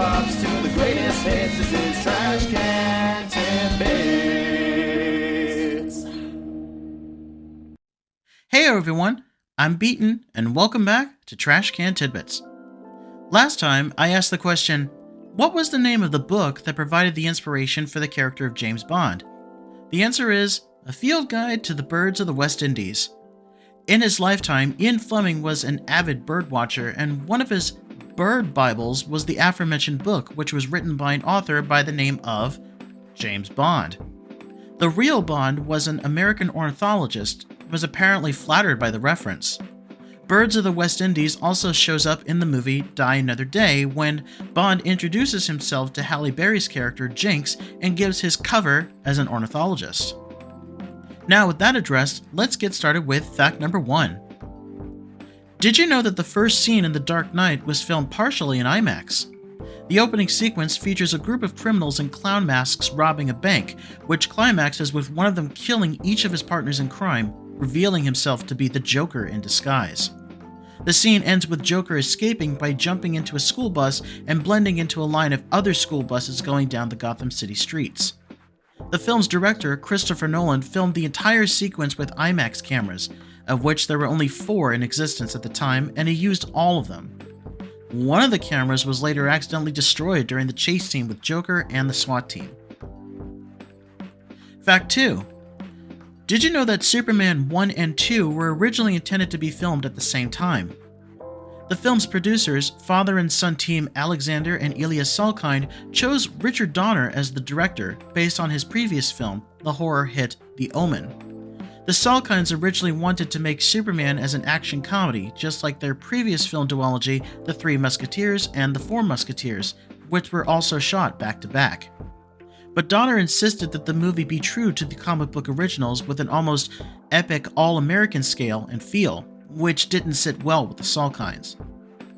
drops to the greatest hits. This is Trash Can Tidbits. Hey everyone, I'm Beaton, and welcome back to Trash Can Tidbits. Last time, I asked the question, what was the name of the book that provided the inspiration for the character of James Bond? The answer is A Field Guide to the Birds of the West Indies. In his lifetime, Ian Fleming was an avid bird watcher, and one of his bird Bibles was the aforementioned book, which was written by an author by the name of James Bond. The real Bond was an American ornithologist who was apparently flattered by the reference. Birds of the West Indies also shows up in the movie Die Another Day when Bond introduces himself to Halle Berry's character Jinx and gives his cover as an ornithologist. Now with that addressed, let's get started with fact number 1. Did you know that the first scene in The Dark Knight was filmed partially in IMAX? The opening sequence features a group of criminals in clown masks robbing a bank, which climaxes with one of them killing each of his partners in crime, revealing himself to be the Joker in disguise. The scene ends with Joker escaping by jumping into a school bus and blending into a line of other school buses going down the Gotham City streets. The film's director, Christopher Nolan, filmed the entire sequence with IMAX cameras, of which there were only 4 in existence at the time, and he used all of them. One of the cameras was later accidentally destroyed during the chase scene with Joker and the SWAT team. Fact 2. Did you know that Superman 1 and 2 were originally intended to be filmed at the same time? The film's producers, father and son team Alexander and Ilya Salkind, chose Richard Donner as the director based on his previous film, the horror hit The Omen. The Salkinds originally wanted to make Superman as an action comedy, just like their previous film duology, The Three Musketeers and The Four Musketeers, which were also shot back-to-back. But Donner insisted that the movie be true to the comic book originals with an almost epic all-American scale and feel, which didn't sit well with the Salkinds.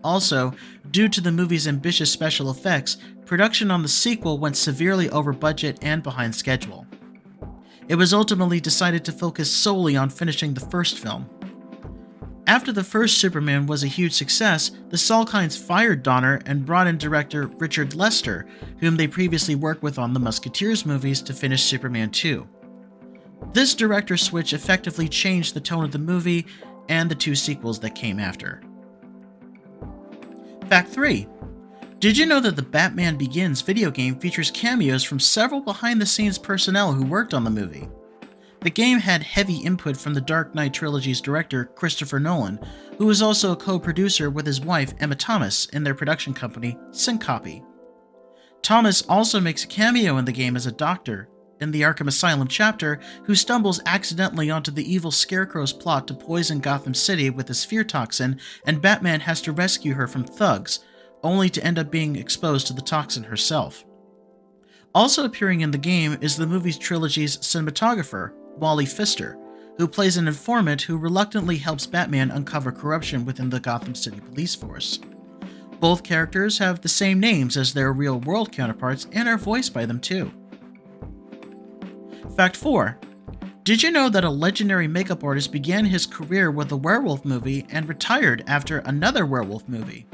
Also, due to the movie's ambitious special effects, production on the sequel went severely over budget and behind schedule. It was ultimately decided to focus solely on finishing the first film. After the first Superman was a huge success, the Salkinds fired Donner and brought in director Richard Lester, whom they previously worked with on the Musketeers movies, to finish Superman 2. This director switch effectively changed the tone of the movie and the 2 sequels that came after. Fact 3. Did you know that the Batman Begins video game features cameos from several behind-the-scenes personnel who worked on the movie? The game had heavy input from the Dark Knight trilogy's director, Christopher Nolan, who was also a co-producer with his wife, Emma Thomas, in their production company, Syncopy. Thomas also makes a cameo in the game as a doctor in the Arkham Asylum chapter, who stumbles accidentally onto the evil Scarecrow's plot to poison Gotham City with his fear toxin, and Batman has to rescue her from thugs, only to end up being exposed to the toxin herself. Also appearing in the game is the movie's trilogy's cinematographer, Wally Pfister, who plays an informant who reluctantly helps Batman uncover corruption within the Gotham City police force. Both characters have the same names as their real-world counterparts and are voiced by them too. Fact 4. Did you know that a legendary makeup artist began his career with a werewolf movie and retired after another werewolf movie?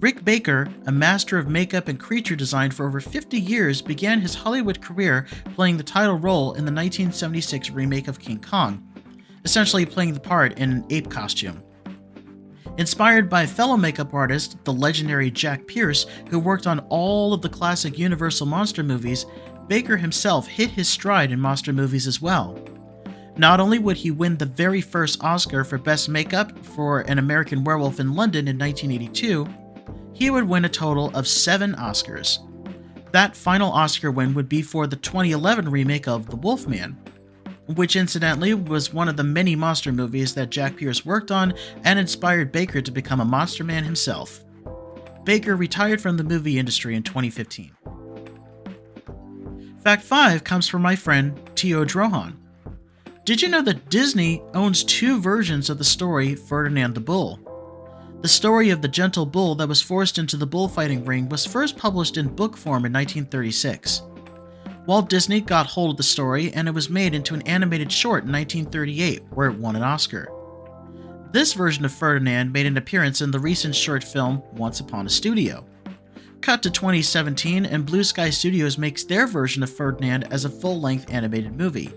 Rick Baker, a master of makeup and creature design for over 50 years, began his Hollywood career playing the title role in the 1976 remake of King Kong, essentially playing the part in an ape costume. Inspired by fellow makeup artist, the legendary Jack Pierce, who worked on all of the classic Universal monster movies, Baker himself hit his stride in monster movies as well. Not only would he win the very first Oscar for Best Makeup for An American Werewolf in London in 1982, he would win a total of 7 Oscars. That final Oscar win would be for the 2011 remake of The Wolfman, which incidentally was one of the many monster movies that Jack Pierce worked on and inspired Baker to become a monster man himself. Baker retired from the movie industry in 2015. Fact 5 comes from my friend Tio Drohan. Did you know that Disney owns 2 versions of the story Ferdinand the Bull? The story of the gentle bull that was forced into the bullfighting ring was first published in book form in 1936. Walt Disney got hold of the story and it was made into an animated short in 1938, where it won an Oscar. This version of Ferdinand made an appearance in the recent short film Once Upon a Studio. Cut to 2017, and Blue Sky Studios makes their version of Ferdinand as a full-length animated movie.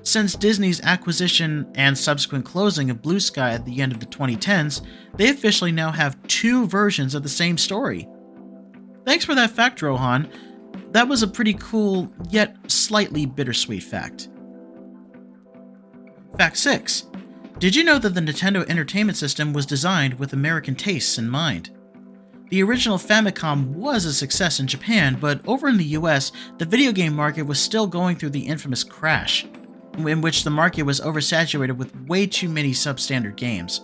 Since Disney's acquisition and subsequent closing of Blue Sky at the end of the 2010s, they officially now have 2 versions of the same story. Thanks for that fact, Rohan. That was a pretty cool, yet slightly bittersweet fact. Fact 6. Did you know that the Nintendo Entertainment System was designed with American tastes in mind? The original Famicom was a success in Japan, but over in the US, the video game market was still going through the infamous crash, in which the market was oversaturated with way too many substandard games.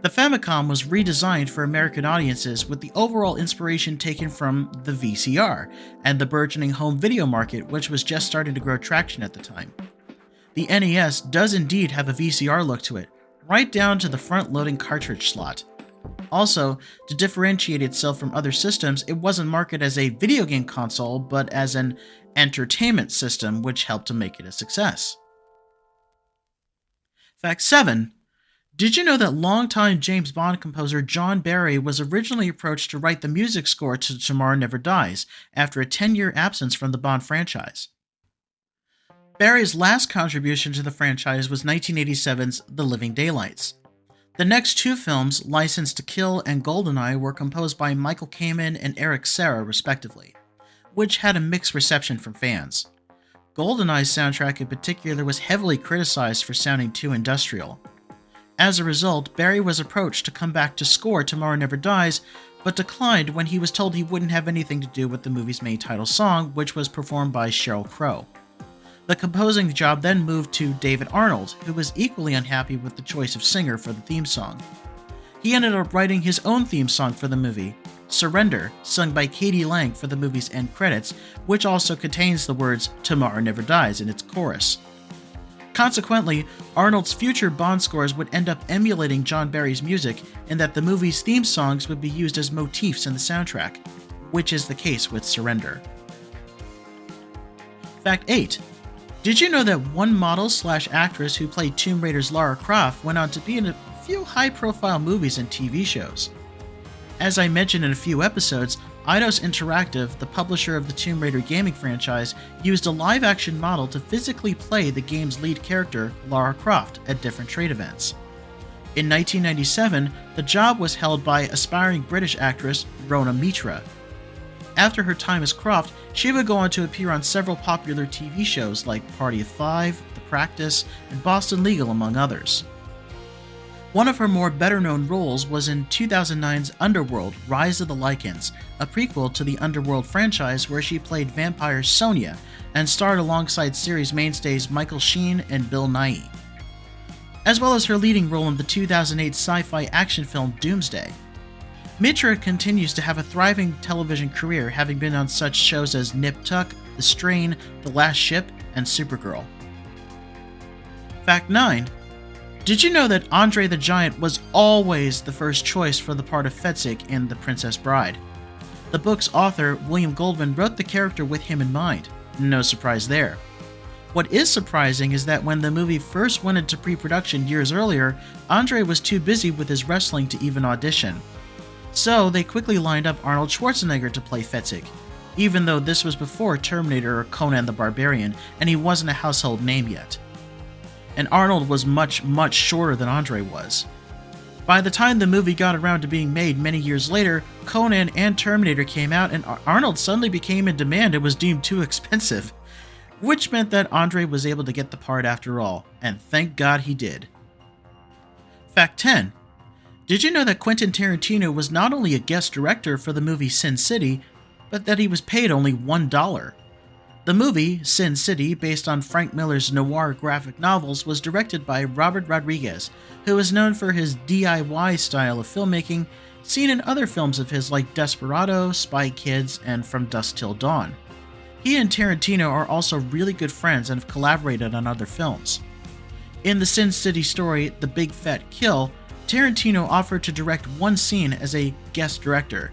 The Famicom was redesigned for American audiences with the overall inspiration taken from the VCR and the burgeoning home video market, which was just starting to grow traction at the time. The NES does indeed have a VCR look to it, right down to the front-loading cartridge slot. Also, to differentiate itself from other systems, it wasn't marketed as a video game console, but as an entertainment system, which helped to make it a success. Fact 7. Did you know that longtime James Bond composer John Barry was originally approached to write the music score to Tomorrow Never Dies after a 10-year absence from the Bond franchise? Barry's last contribution to the franchise was 1987's The Living Daylights. The next 2 films, License to Kill and GoldenEye, were composed by Michael Kamen and Eric Serra, respectively, which had a mixed reception from fans. GoldenEye's soundtrack in particular was heavily criticized for sounding too industrial. As a result, Barry was approached to come back to score Tomorrow Never Dies, but declined when he was told he wouldn't have anything to do with the movie's main title song, which was performed by Sheryl Crow. The composing job then moved to David Arnold, who was equally unhappy with the choice of singer for the theme song. He ended up writing his own theme song for the movie, Surrender, sung by Katie Lang for the movie's end credits, which also contains the words Tomorrow Never Dies in its chorus. Consequently, Arnold's future Bond scores would end up emulating John Barry's music in that the movie's theme songs would be used as motifs in the soundtrack, which is the case with Surrender. Fact 8. Did you know that one model/actress who played Tomb Raider's Lara Croft went on to be in a few high-profile movies and TV shows? As I mentioned in a few episodes, Eidos Interactive, the publisher of the Tomb Raider gaming franchise, used a live-action model to physically play the game's lead character, Lara Croft, at different trade events. In 1997, the job was held by aspiring British actress Rona Mitra. After her time as Croft, she would go on to appear on several popular TV shows like Party of Five, The Practice, and Boston Legal, among others. One of her more better-known roles was in 2009's Underworld: Rise of the Lycans, a prequel to the Underworld franchise where she played vampire Sonia and starred alongside series mainstays Michael Sheen and Bill Nighy, as well as her leading role in the 2008 sci-fi action film Doomsday. Mitra continues to have a thriving television career, having been on such shows as Nip Tuck, The Strain, The Last Ship, and Supergirl. Fact 9. Did you know that Andre the Giant was always the first choice for the part of Fezzik in The Princess Bride? The book's author, William Goldman, wrote the character with him in mind. No surprise there. What is surprising is that when the movie first went into pre-production years earlier, Andre was too busy with his wrestling to even audition. So they quickly lined up Arnold Schwarzenegger to play Fezzik, even though this was before Terminator or Conan the Barbarian, and he wasn't a household name yet. And Arnold was much shorter than Andre was. By the time the movie got around to being made many years later, Conan and Terminator came out, and Arnold suddenly became in demand and was deemed too expensive, which meant that Andre was able to get the part after all, and thank God he did. Fact 10. Did you know that Quentin Tarantino was not only a guest director for the movie Sin City, but that he was paid only $1? The movie, Sin City, based on Frank Miller's noir graphic novels, was directed by Robert Rodriguez, who is known for his DIY style of filmmaking, seen in other films of his like Desperado, Spy Kids, and From Dusk Till Dawn. He and Tarantino are also really good friends and have collaborated on other films. In the Sin City story, The Big Fat Kill, Tarantino offered to direct one scene as a guest director.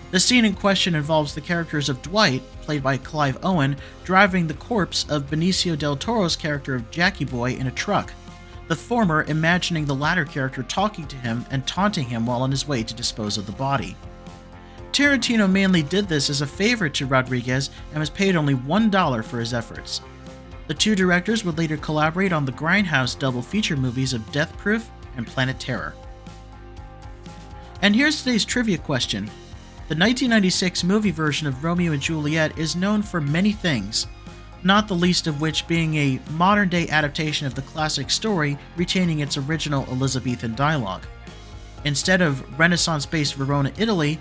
The scene in question involves the characters of Dwight, played by Clive Owen, driving the corpse of Benicio del Toro's character of Jackie Boy in a truck, the former imagining the latter character talking to him and taunting him while on his way to dispose of the body. Tarantino mainly did this as a favor to Rodriguez and was paid only $1 for his efforts. The two directors would later collaborate on the Grindhouse double feature movies of Death Proof and Planet Terror. And here's today's trivia question. The 1996 movie version of Romeo and Juliet is known for many things, not the least of which being a modern-day adaptation of the classic story retaining its original Elizabethan dialogue. Instead of Renaissance-based Verona, Italy,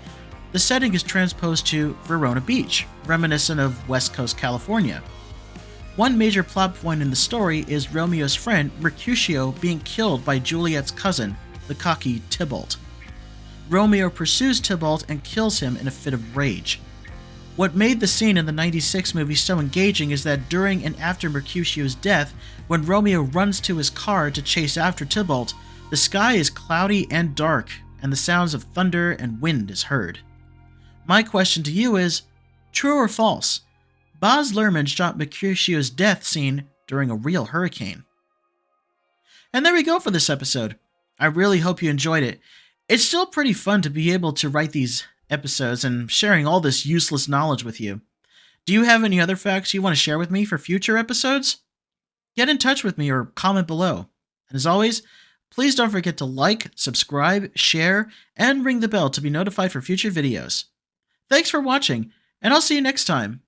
the setting is transposed to Verona Beach, reminiscent of West Coast California. One major plot point in the story is Romeo's friend Mercutio being killed by Juliet's cousin, the cocky Tybalt. Romeo pursues Tybalt and kills him in a fit of rage. What made the scene in the 96 movie so engaging is that during and after Mercutio's death, when Romeo runs to his car to chase after Tybalt, the sky is cloudy and dark, and the sounds of thunder and wind is heard. My question to you is, true or false? Baz Luhrmann shot Mercutio's death scene during a real hurricane. And there we go for this episode. I really hope you enjoyed it. It's still pretty fun to be able to write these episodes and sharing all this useless knowledge with you. Do you have any other facts you want to share with me for future episodes? Get in touch with me or comment below. And as always, please don't forget to like, subscribe, share, and ring the bell to be notified for future videos. Thanks for watching, and I'll see you next time.